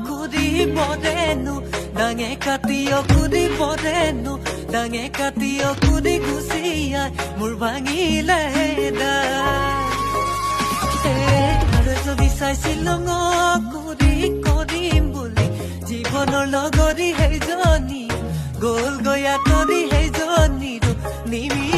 কুদি বদেনো ডাঙে কাটিও কুদি বদেনো ডাঙে কাটিও কুদি গুচিয়াই মোৰ ভাঙিলে আৰু যদি চাইছিলো কুদি কৰিম বুলি জীৱনৰ লগৰী সেইজনী গ'ল গৈ আঁতৰি সেইজনীৰো নিমি